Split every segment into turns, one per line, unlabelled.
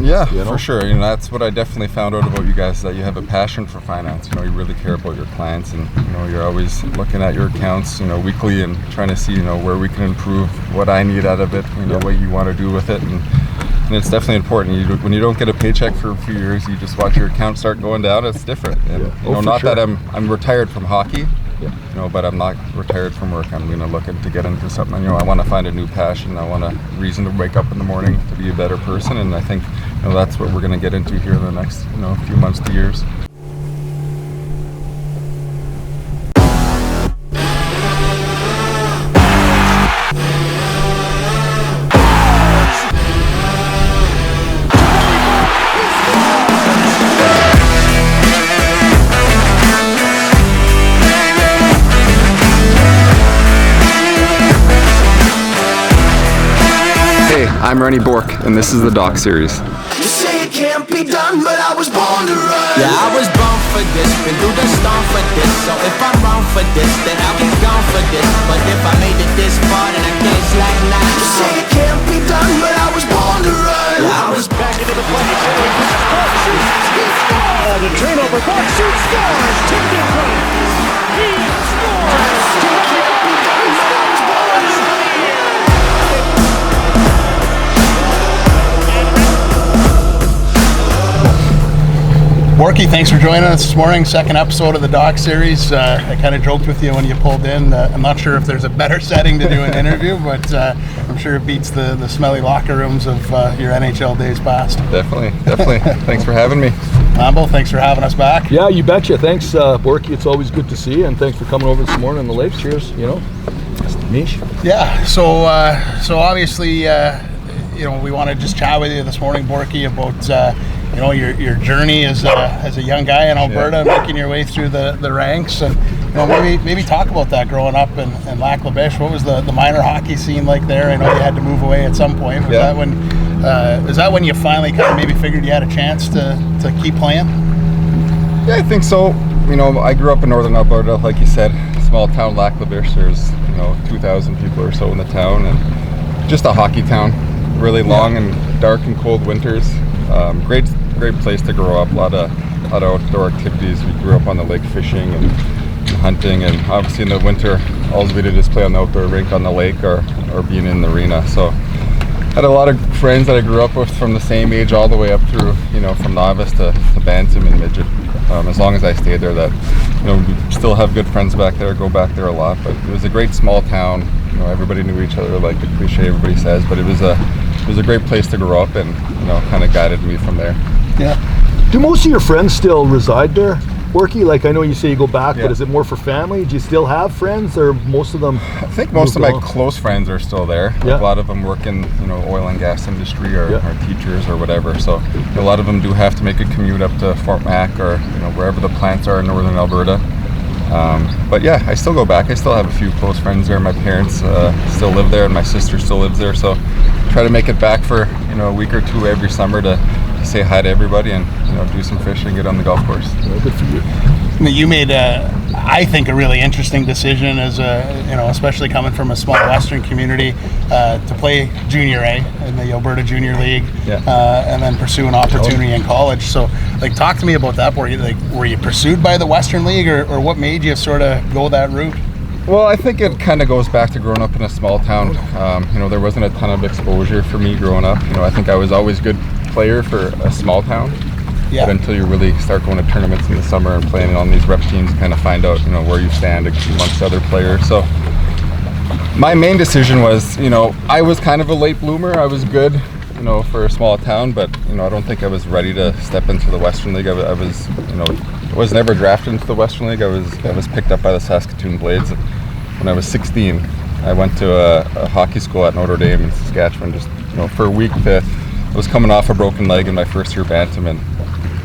Yeah, for sure. That's what I definitely found out about you guys, that you have a passion for finance. You really care about your clients, and you're always looking at your accounts, weekly, and trying to see, where we can improve, what I need out of it, what you want to do with it, and it's definitely important. When you don't get a paycheck for a few years, you just watch your account start going down. It's different. And not that I'm retired from hockey. But I'm not retired from work. I'm looking to get into something. I want to find a new passion. I want a reason to wake up in the morning to be a better person, and I think that's what we're going to get into here in the next few months to years. I'm René Bourque, and this is the Doc Series.
You say it can't be done, but I was born to run. Yeah, I was born for this, been through the storm for this. So if I'm wrong for this, then I'll be gone for this. But if I made it this far, then I can't slack now. You say it can't be done, but I was born to run. Yeah, I was back into the play. The turnover, Clark shoots, scores, tipped in front. He scores.
Borky, thanks for joining us this morning. Second episode of the Doc Series. I kind of joked with you when you pulled in. I'm not sure if there's a better setting to do an interview, but I'm sure it beats the smelly locker rooms of your NHL days past.
Definitely. Thanks for having me.
Mambo, thanks for having us back.
Yeah, you betcha. Thanks, Borky. It's always good to see you, and thanks for coming over this morning on the lakes. Cheers. It's niche.
Yeah. So obviously, we want to just chat with you this morning, Borky, about your journey as a young guy in Alberta, making your way through the ranks, and maybe talk about that growing up in Lac La Biche. What was the minor hockey scene like there? I know you had to move away at some point. Was that when you finally kind of maybe figured you had a chance to keep playing?
Yeah, I think so. I grew up in northern Alberta, like you said, small town Lac La Biche. There's 2,000 people or so in the town, and just a hockey town. Really long and dark and cold winters. Great place to grow up. A lot of outdoor activities. We grew up on the lake fishing and hunting, and obviously in the winter, all we did is play on the outdoor rink on the lake or being in the arena. So had a lot of friends that I grew up with from the same age all the way up through, from novice to bantam and midget. As long as I stayed there, that we still have good friends back there. Go back there a lot, but it was a great small town. Everybody knew each other, like the cliche everybody says, but it was a great place to grow up, and kind of guided me from there.
Yeah. Do most of your friends still reside there, Borky? Like, I know you say you go back, but is it more for family? Do you still have friends, or most of them?
I think most of my close friends are still there.
Yeah.
A lot of them work in oil and gas industry or teachers or whatever. So a lot of them do have to make a commute up to Fort Mac or wherever the plants are in northern Alberta. But yeah, I still go back. I still have a few close friends there. My parents still live there, and my sister still lives there. So try to make it back for a week or two every summer to say hi to everybody and do some fishing, get on the golf course.
Well, good for you.
You made I think a really interesting decision as especially coming from a small western community, to play Junior A in the Alberta Junior League, and then pursue an opportunity in college. So, talk to me about that. Were you pursued by the Western League, or what made you sort of go that route?
Well, I think it kind of goes back to growing up in a small town. There wasn't a ton of exposure for me growing up. I think I was always a good player for a small town. But until you really start going to tournaments in the summer and playing on these rep teams, kind of find out, where you stand amongst other players. So my main decision was, I was kind of a late bloomer. I was good, for a small town, but, I don't think I was ready to step into the Western League. I was never drafted into the Western League. I was picked up by the Saskatoon Blades when I was 16. I went to a hockey school at Notre Dame in Saskatchewan just, for a week. I was coming off a broken leg in my first year bantam, and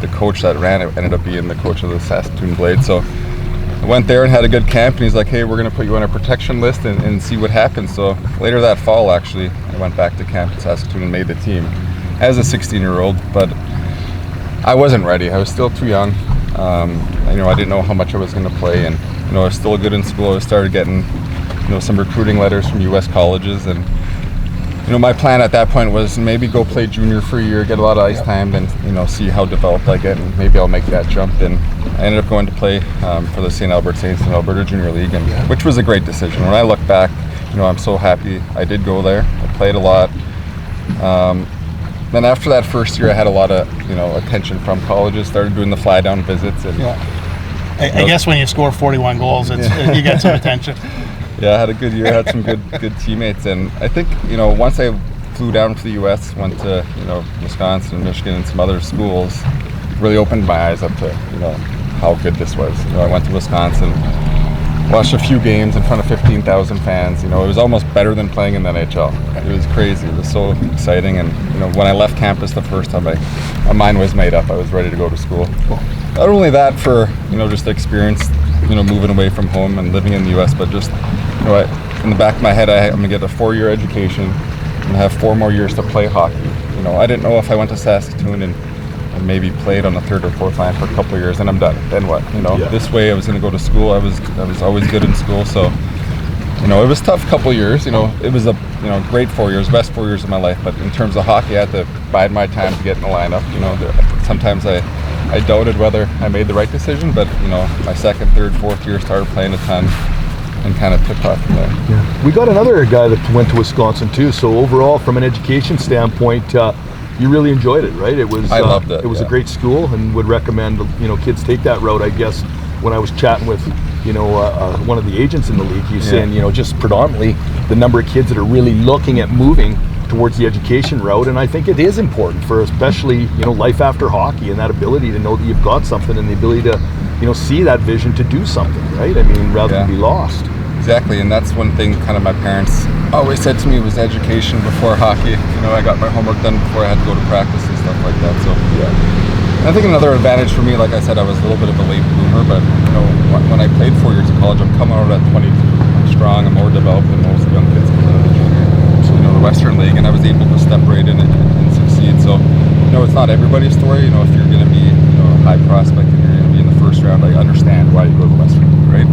the coach that ran it ended up being the coach of the Saskatoon Blades. So I went there and had a good camp, and he's like, hey, we're going to put you on a protection list and see what happens. So later that fall, actually, I went back to camp in Saskatoon and made the team as a 16-year-old, but I wasn't ready. I was still too young. I didn't know how much I was going to play, and I was still good in school. I started getting some recruiting letters from U.S. colleges, and my plan at that point was maybe go play junior for a year, get a lot of ice time, then see how developed I get, and maybe I'll make that jump. And I ended up going to play for the St. Albert Saints in Alberta Junior League, and which was a great decision. When I look back, I'm so happy I did go there. I played a lot. Then after that first year, I had a lot of attention from colleges. Started doing the fly down visits, and
I guess when you score 41 goals, you get some attention.
Yeah, I had a good year. I had some good teammates, and I think once I flew down to the U.S., went to Wisconsin and Michigan and some other schools, really opened my eyes up to how good this was. I went to Wisconsin, watched a few games in front of 15,000 fans. It was almost better than playing in the NHL. It was crazy. It was so exciting, and when I left campus the first time, my mind was made up. I was ready to go to school. Not only that, for just the experience, moving away from home and living in the U.S., but just in the back of my head, I'm gonna get a 4-year education and have 4 more years to play hockey. I didn't know if I went to Saskatoon and maybe played on the 3rd or 4th line for a couple of years, and I'm done. Then what? This way I was going to go to school. I was always good in school, so it was a tough couple of years. It was a great 4 years, best 4 years of my life. But in terms of hockey, I had to bide my time to get in the lineup. Sometimes I doubted whether I made the right decision, but my 2nd, 3rd, 4th year started playing a ton and kind of took off from there.
Yeah. We got another guy that went to Wisconsin too. So overall, from an education standpoint, you really enjoyed it, right?
I loved it.
It was a great school, and would recommend kids take that route. I guess when I was chatting with one of the agents in the league, he's saying just predominantly the number of kids that are really looking at moving towards the education route, and I think it is important for especially life after hockey, and that ability to know that you've got something, and the ability to see that vision to do something, right? I mean, rather than be lost.
Exactly, and that's one thing kind of my parents always said to me was education before hockey. I got my homework done before I had to go to practice and stuff like that. So I think another advantage for me, like I said, I was a little bit of a late bloomer, but when I played 4 years of college, I'm coming out at 22. I'm strong, I'm more developed than most young kids coming out of the junior, the Western League, and I was able to step right in and succeed. So it's not everybody's story. If you're going to be a high prospect and you're going to be in the first round, I understand why you go to the Western League, right?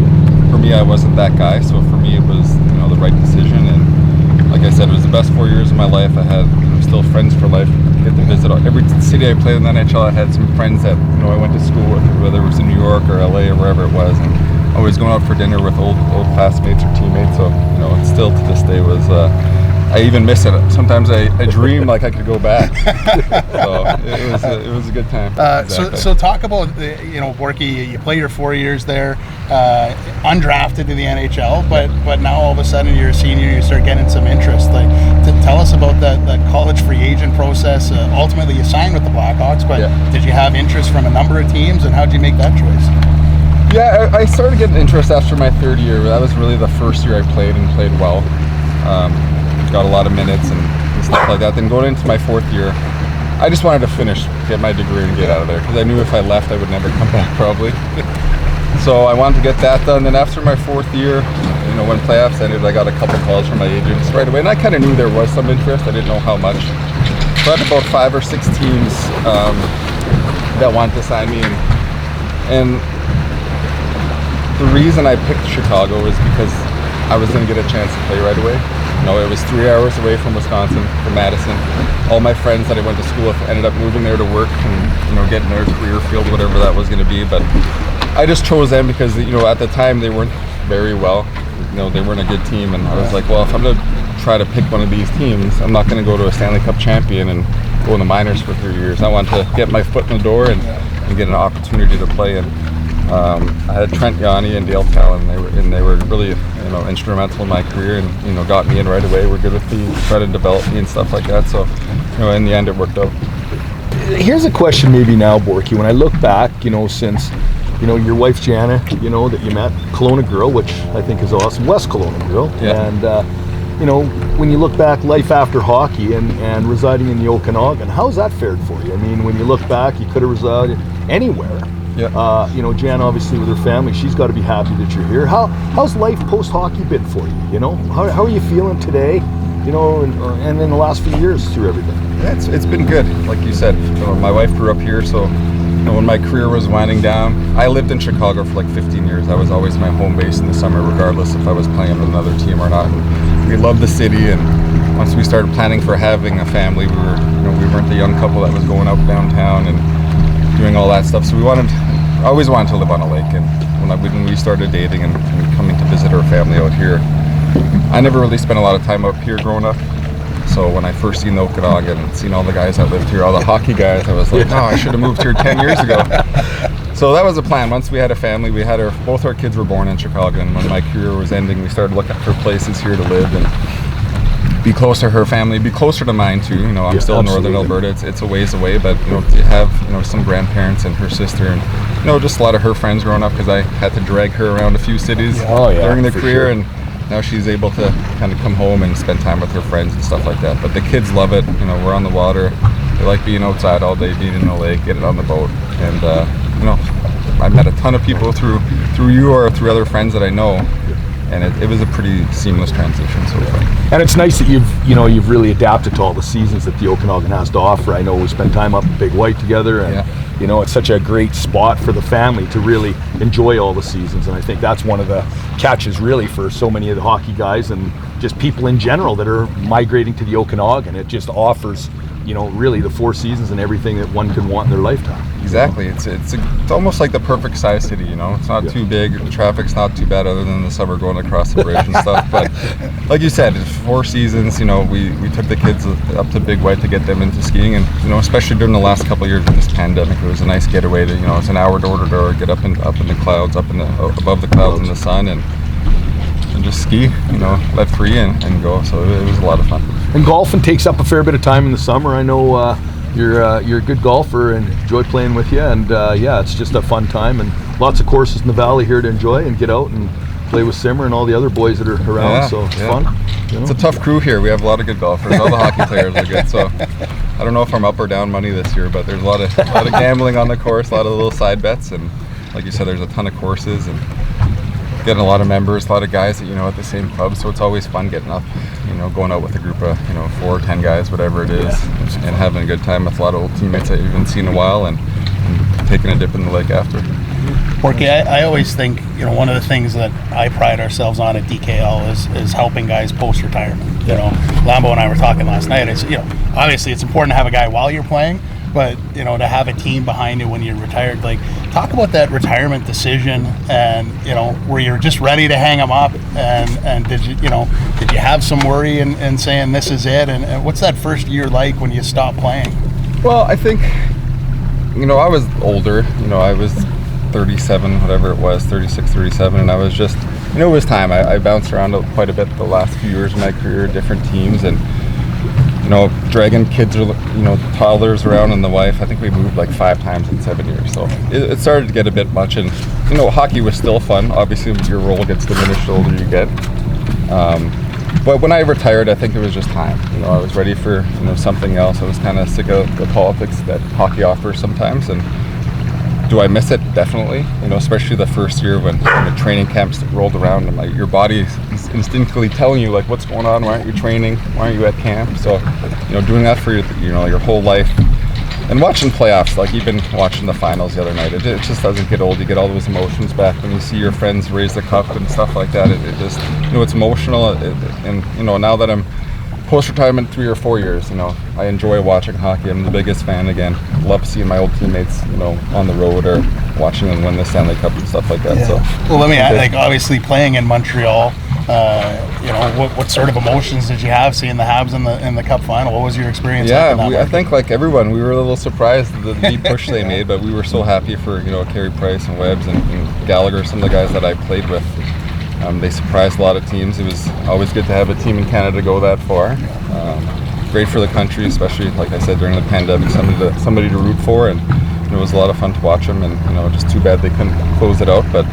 For me, I wasn't that guy, so for me it was the right decision, and like I said, it was the best 4 years of my life. I had still friends for life. Get to visit every city I played in the NHL. I had some friends that I went to school with, whether it was in New York or LA or wherever it was, and always going out for dinner with old classmates or teammates. So it still to this day was. I even miss it. Sometimes I dream like I could go back. So it was a good time.
Exactly. So talk about Bourque. You play your 4 years there, undrafted in the NHL, but now all of a sudden you're a senior. You start getting some interest. Tell us about that college free agent process. Ultimately, you signed with the Blackhawks, but did you have interest from a number of teams, and how did you make that choice?
Yeah, I started getting interest after my 3rd year. That was really the first year I played and played well. Got a lot of minutes and stuff like that. Then going into my 4th year, I just wanted to finish, get my degree and get out of there, because I knew if I left I would never come back probably. So I wanted to get that done. Then after my 4th year, when playoffs ended, I got a couple calls from my agents right away, and I kind of knew there was some interest. I didn't know how much. So I had about 5 or 6 teams that wanted to sign me, and the reason I picked Chicago is because I was going to get a chance to play right away. It was 3 hours away from Wisconsin, from Madison. All my friends that I went to school with ended up moving there to work and getting their career field, whatever that was going to be. But I just chose them because at the time they weren't very well. They weren't a good team, and I was like, well, if I'm going to try to pick one of these teams, I'm not going to go to a Stanley Cup champion and go in the minors for 3 years. I want to get my foot in the door and get an opportunity to play. And I had Trent Yanni and Dale Talon, and they were really instrumental in my career, and got me in right away. We're good with me, try to develop me and stuff like that. So in the end it worked out.
Here's a question maybe now, Bourque. When I look back, since your wife Jana, that you met, Kelowna girl, which I think is awesome, West Kelowna girl, and when you look back, life after hockey and residing in the Okanagan, how's that fared for you? I mean, when you look back, you could have resided anywhere.
Yeah.
Jan, obviously with her family, she's got to be happy that you're here. How's life post hockey been for you? How are you feeling today? And in the last few years through everything.
Yeah, it's been good. Like you said, my wife grew up here, so when my career was winding down, I lived in Chicago for like 15 years. That was always my home base in the summer, regardless if I was playing with another team or not. And we loved the city, and once we started planning for having a family, we weren't the young couple that was going up downtown and doing all that stuff. So I always wanted to live on a lake. And when we started dating and coming to visit our family out here, I never really spent a lot of time up here growing up. So when I first seen the Okanagan and seen all the guys that lived here, all the hockey guys, I was like, oh, I should have moved here 10 years ago. So that was the plan. Once we had a family, both our kids were born in Chicago, and when my career was ending, we started looking for places here to live and be closer to her family, be closer to mine too. I'm still in northern Alberta. It's a ways away, but to have some grandparents and her sister and just a lot of her friends growing up, because I had to drag her around a few cities during the career, and now she's able to kind of come home and spend time with her friends and stuff like that. But the kids love it. We're on the water. They like being outside all day, being in the lake, getting on the boat, and I met a ton of people through you or through other friends that I know, and it was a pretty seamless transition so far.
And it's nice that you've really adapted to all the seasons that the Okanagan has to offer. I know we spent time up in Big White together, and it's such a great spot for the family to really enjoy all the seasons. And I think that's one of the catches really for so many of the hockey guys and just people in general that are migrating to the Okanagan. It just offers really the 4 seasons and everything that one could want in their lifetime.
Exactly. It's almost like the perfect size city. It's not too big. The traffic's not too bad, other than the summer going across the bridge and stuff. But like you said, it's 4 seasons. We took the kids up to Big White to get them into skiing, and especially during the last couple of years of this pandemic, it was a nice getaway to it's an hour door to door, get up in the clouds, above the clouds in the sun, and just ski. Let free and go. So it was a lot of fun.
And golfing takes up a fair bit of time in the summer. I know you're a good golfer and enjoy playing with you. And it's just a fun time, and lots of courses in the valley here to enjoy and get out and play with Simmer and all the other boys that are around. So it's fun.
It's a tough crew here. We have a lot of good golfers. All the hockey players are good. So I don't know if I'm up or down money this year, but there's a lot of gambling on the course, a lot of little side bets, and like you said, there's a ton of courses and getting a lot of members, a lot of guys that at the same club. So it's always fun getting up, going out with a group of 4 or 10 guys, whatever it is, and having a good time with a lot of old teammates that you haven't seen in a while, and taking a dip in the lake after.
Bourque, I always think one of the things that I pride ourselves on at DKL is helping guys post-retirement. Lambo and I were talking last night. Obviously it's important to have a guy while you're playing, but to have a team behind you when you're retired. Like, talk about that retirement decision, and where you're just ready to hang them up, and did you have some worry in saying this is it, and what's that first year like when you stop playing?
Well, I think I was older. I was 37, whatever it was, 36, 37, and I was just it was time. I bounced around quite a bit the last few years of my career, different teams, and dragging kids or toddlers around, and the wife. I think we moved like 5 times in 7 years, so it started to get a bit much. And hockey was still fun. Obviously, your role gets diminished the older you get. But when I retired, I think it was just time. I was ready for something else. I was kind of sick of the politics that hockey offers sometimes. And do I miss it? Definitely. Especially the first year when the training camps rolled around, and your body is instinctively telling you like, what's going on? Why aren't you training? Why aren't you at camp? So doing that for your whole life, and watching playoffs, like even watching the finals the other night, it just doesn't get old. You get all those emotions back when you see your friends raise the cup and stuff like that. It just it's emotional, and now that I'm post-retirement 3 or 4 years, I enjoy watching hockey. I'm the biggest fan again. Love seeing my old teammates, on the road or watching them win the Stanley Cup and stuff like that. So,
well, let me add, obviously playing in Montreal, what sort of emotions did you have seeing the Habs in the Cup final? What was your experience?
I think like everyone, we were a little surprised at the deep push they made, but we were so happy for Carey Price and Webbs and Gallagher, some of the guys that I played with. They surprised a lot of teams. It was always good to have a team in Canada go that far. Great for the country, especially like I said during the pandemic, somebody to root for, and it was a lot of fun to watch them. And just too bad they couldn't close it out. But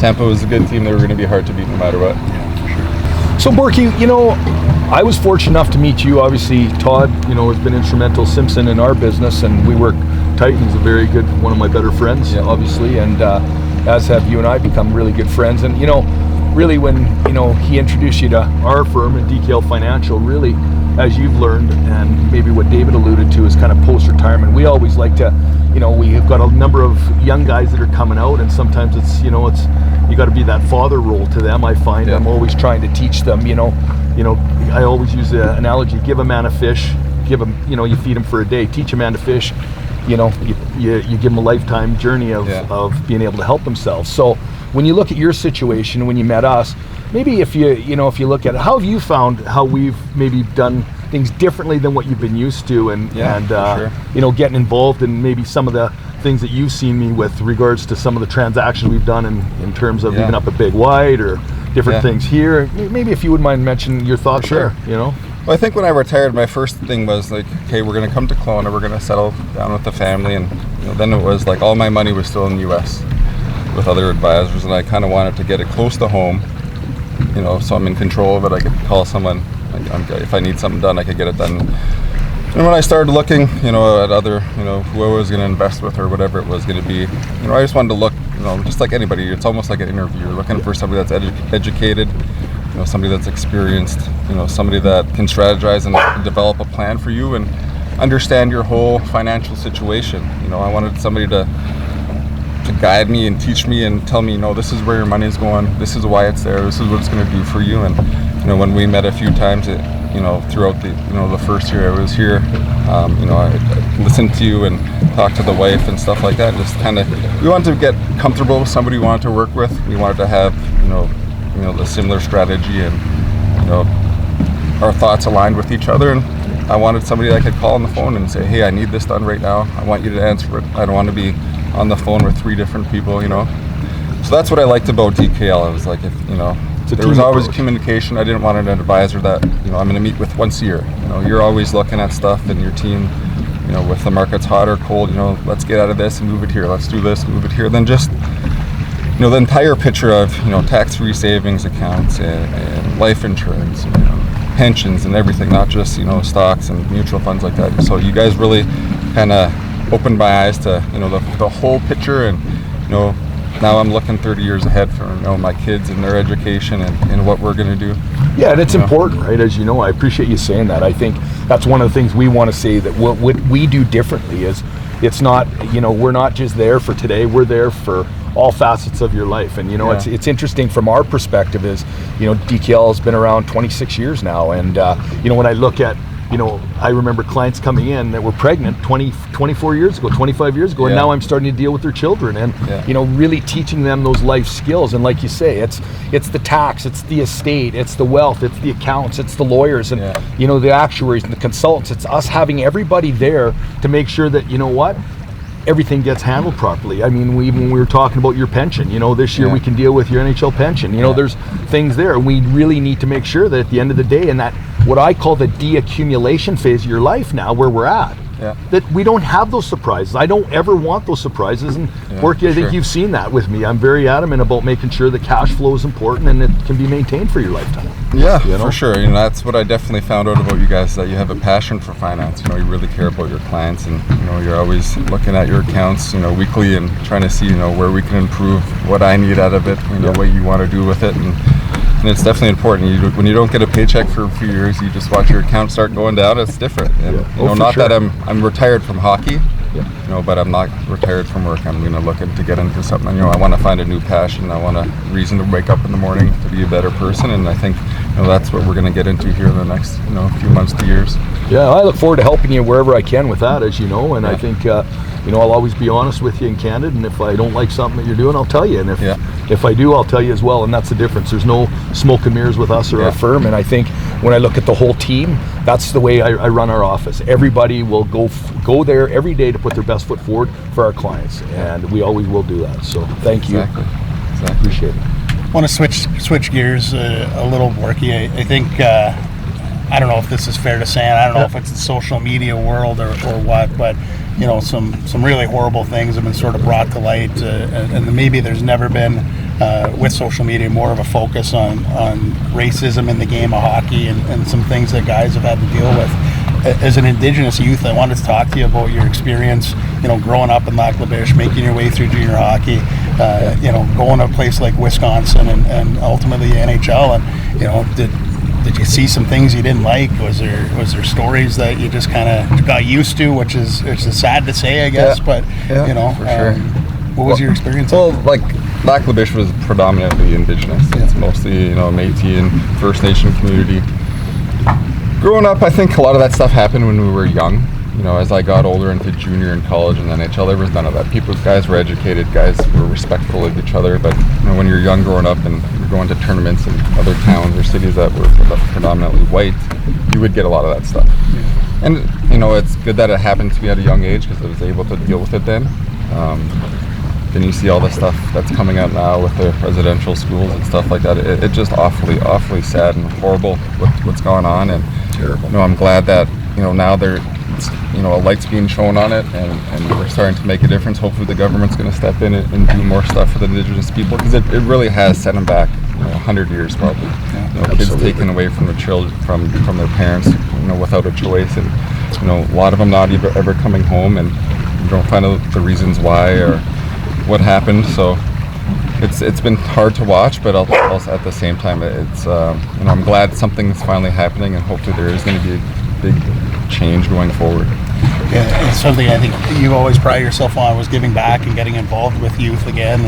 Tampa was a good team. They were going to be hard to beat no matter what.
Yeah, for sure.
So Bourque, I was fortunate enough to meet you. Obviously, Todd, has been instrumental, Simpson, in our business, and we work tight. He's a very good, one of my better friends, obviously, and as have you and I become really good friends. And really when he introduced you to our firm and DKL Financial, really, as you've learned, and maybe what David alluded to, is kind of post-retirement. We always like to, we have got a number of young guys that are coming out, and sometimes it's you got to be that father role to them. I find I'm always trying to teach them, you know, I always use the analogy, give a man a fish, give him, you know, you feed him for a day, teach a man to fish, you know, you give him a lifetime journey of being able to help themselves. So when you look at your situation, when you met us, maybe if you look at it, how have you found how we've maybe done things differently than what you've been used to, and
sure.
you know, getting involved in maybe some of the things that you've seen me with regards to some of the transactions we've done in terms of even up a big white or different things here. Maybe if you wouldn't mind mentioning your thoughts there, you know?
Well, I think when I retired, my first thing was like, okay, we're going to come to Kelowna, we're going to settle down with the family, and you know, then it was like all my money was still in the U.S. with other advisors, and I kind of wanted to get it close to home, you know, so I'm in control of it. I could call someone, if I need something done, I could get it done. And when I started looking, you know, at other, you know, who I was going to invest with or whatever it was going to be, you know, I just wanted to look, you know, just like anybody, it's almost like an interview. You're looking for somebody that's educated, you know, somebody that's experienced, you know, somebody that can strategize and develop a plan for you and understand your whole financial situation. You know, I wanted somebody to guide me and teach me and tell me, you know, this is where your money is going, this is why it's there, this is what it's going to do for you. And you know, when we met a few times, you know, throughout the, you know, the first year I was here, you know, I listened to you and talked to the wife and stuff like that. Just kind of, we wanted to get comfortable with somebody we wanted to work with. We wanted to have, you know, the similar strategy, and you know, our thoughts aligned with each other. And I wanted somebody I could call on the phone and say, hey, I need this done right now. I want you to answer it. I don't want to be on the phone with 3 different people, you know. So that's what I liked about DKL. It was like, if, you know, there was always communication. I didn't want an advisor that, you know, I'm going to meet with once a year. You know, you're always looking at stuff in your team, you know, with the markets hot or cold, you know, let's get out of this and move it here. Let's do this, move it here. Then just, you know, the entire picture of, you know, tax-free savings accounts and life insurance, and, you know, pensions and everything, not just, you know, stocks and mutual funds like that. So you guys really kind of opened my eyes to, you know, the whole picture. And, you know, now I'm looking 30 years ahead for, you know, my kids and their education and what we're going to do.
Yeah, and it's important, right? As you know, I appreciate you saying that. I think that's one of the things we want to say, that what we do differently is, it's not, you know, we're not just there for today, we're there for all facets of your life. And you know, it's interesting from our perspective is, you know, DKL has been around 26 years now, and you know, when I look at, you know, I remember clients coming in that were pregnant 24 years ago, 25 years ago, and now I'm starting to deal with their children, and you know, really teaching them those life skills. And like you say, it's the tax, it's the estate, it's the wealth, it's the accounts, it's the lawyers, and you know, the actuaries and the consultants. It's us having everybody there to make sure that, you know what, everything gets handled properly. I mean, when we were talking about your pension, you know, this year we can deal with your NHL pension. You know, there's things there. We really need to make sure that at the end of the day, in that what I call the de-accumulation phase of your life now, where we're at, that we don't have those surprises. I don't ever want those surprises. And Bourque, I think you've seen that with me. I'm very adamant about making sure the cash flow is important and it can be maintained for your lifetime.
Yeah, you know? For sure. You know, that's what I definitely found out about you guys, that you have a passion for finance. You know, you really care about your clients, and you know, you're always looking at your accounts, you know, weekly, and trying to see, you know, where we can improve, what I need out of it, you know, what you want to do with it. And it's definitely important. When you don't get a paycheck for a few years, you just watch your account start going down. It's different. And, you know, not that I'm retired from hockey, you know, but I'm not retired from work. I'm, you know, looking to get into something. You know, I want to find a new passion. I want a reason to wake up in the morning to be a better person. And I think, you know, that's what we're going to get into here in the next, you know, few months to years. Yeah,
I look forward to helping you wherever I can with that, as you know. And I think, you know, I'll always be honest with you and candid. And if I don't like something that you're doing, I'll tell you. And if I do, I'll tell you as well. And that's the difference. There's no smoke and mirrors with us or our firm. And I think when I look at the whole team, that's the way I run our office. Everybody will go there every day to put their best foot forward for our clients, and we always will do that. So thank you.
Exactly.
Appreciate it.
I want to switch gears a little, Bourque. I think I don't know if this is fair to say, and I don't know if it's the social media world or what, but you know, some really horrible things have been sort of brought to light, and maybe there's never been with social media more of a focus on racism in the game of hockey, and some things that guys have had to deal with. As an Indigenous youth, I wanted to talk to you about your experience, you know, growing up in Lac La Biche, making your way through junior hockey, you know, going to a place like Wisconsin and ultimately the NHL. And, you know, did you see some things you didn't like? Was there stories that you just kind of got used to, which is sad to say, I guess, but, you know,
for sure.
What was your experience?
Well, like, Lac La Biche was predominantly Indigenous. It's mostly, you know, Métis and First Nation community. Growing up, I think a lot of that stuff happened when we were young. You know, as I got older into junior and college and NHL, there was none of that. Guys were educated, guys were respectful of each other. But you know, when you're young growing up and you're going to tournaments in other towns or cities that were predominantly white, you would get a lot of that stuff. And you know, it's good that it happened to me at a young age because I was able to deal with it then. Then you see all the stuff that's coming out now with the residential schools and stuff like that. It's just awfully sad and horrible what's going on. And
Terrible.
you know, I'm glad that now a light's being shown on it, and we're starting to make a difference. Hopefully the government's going to step in and do more stuff for the Indigenous people, because it really has set them back 100 years probably. Kids taken away from their children, from their parents, without a choice, and a lot of them not ever coming home, and you don't find out the reasons why or what happened. So it's been hard to watch, but also at the same time, it's I'm glad something's finally happening, and hopefully there is going to be a big change going forward.
Yeah, it's something I think you always pride yourself on, was giving back and getting involved with youth again.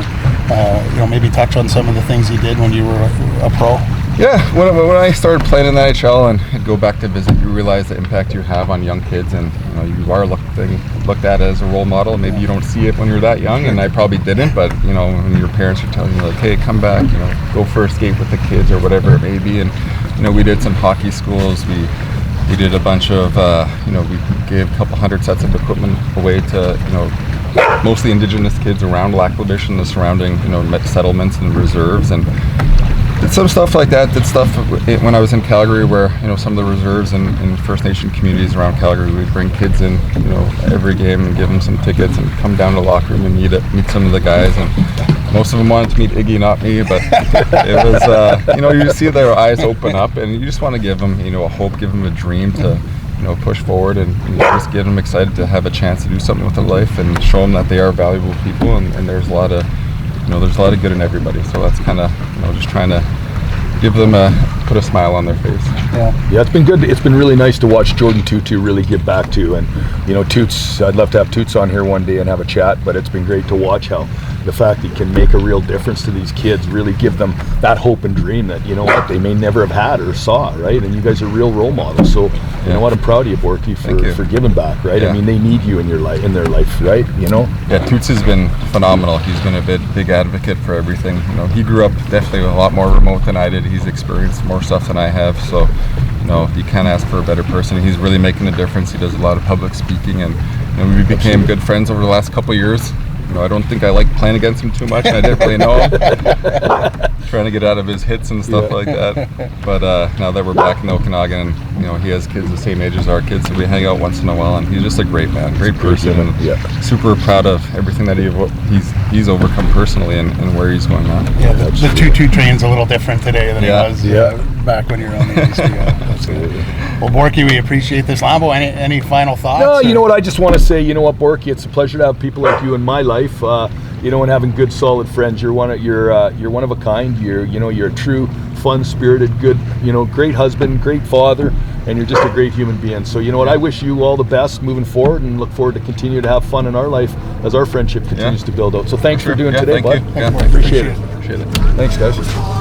Maybe touch on some of the things you did when you were a pro.
Yeah, when I started playing in the NHL and I'd go back to visit, you realize the impact you have on young kids, and you are looked at as a role model. Maybe you don't see it when you're that young, and I probably didn't, but when your parents are telling you like, hey, come back, go for a skate with the kids or whatever it may be. And we did some hockey schools. We did a bunch of, we gave a couple hundred sets of equipment away to, mostly Indigenous kids around Lac La Biche and the surrounding, settlements and reserves, and did some stuff like that. Did stuff when I was in Calgary where, some of the reserves and First Nation communities around Calgary, we'd bring kids in, every game and give them some tickets and come down to the locker room and meet some of the guys. And most of them wanted to meet Iggy, not me, but it was, you see their eyes open up, and you just want to give them, a hope, give them a dream to, push forward, and just get them excited to have a chance to do something with their life and show them that they are valuable people, and there's a lot of, there's a lot of good in everybody. So that's kind of, just trying to give them put a smile on their face.
Yeah, it's been good. It's been really nice to watch Jordan Tutu really give back to, and Toots, I'd love to have Toots on here one day and have a chat, but it's been great to watch how the fact he can make a real difference to these kids, really give them that hope and dream that what they may never have had or saw, right? And you guys are real role models. So I'm proud of you, Bourque, for giving back, right?
Yeah.
I mean, they need you in their life, right?
Yeah, Toots has been phenomenal. He's been a big advocate for everything. He grew up definitely a lot more remote than I did. He's experienced more stuff than I have, so you can't ask for a better person. He's really making a difference. He does a lot of public speaking, and we became good friends over the last couple of years. I don't think I like playing against him too much. I didn't really know him. Trying to get out of his hits and stuff like that. But now that we're back in Okanagan, and he has kids the same age as our kids, so we hang out once in a while. And he's just a great man, great person, and super proud of everything that he's overcome personally and where he's going now.
Yeah, the 2-2 train's a little different today than it was back when you were on the East. Absolutely. Well, Bourque, we appreciate this. Lambo, any final thoughts?
No, you know what? I just want to say, Bourque, it's a pleasure to have people like you in my life. And having good, solid friends. You're one of a kind. You're a true, fun-spirited, good, great husband, great father, and you're just a great human being. So I wish you all the best moving forward, and look forward to continue to have fun in our life as our friendship continues to build out. So thanks for doing today, bud.
You. Yeah,
appreciate it.
Appreciate it.
Thanks, guys.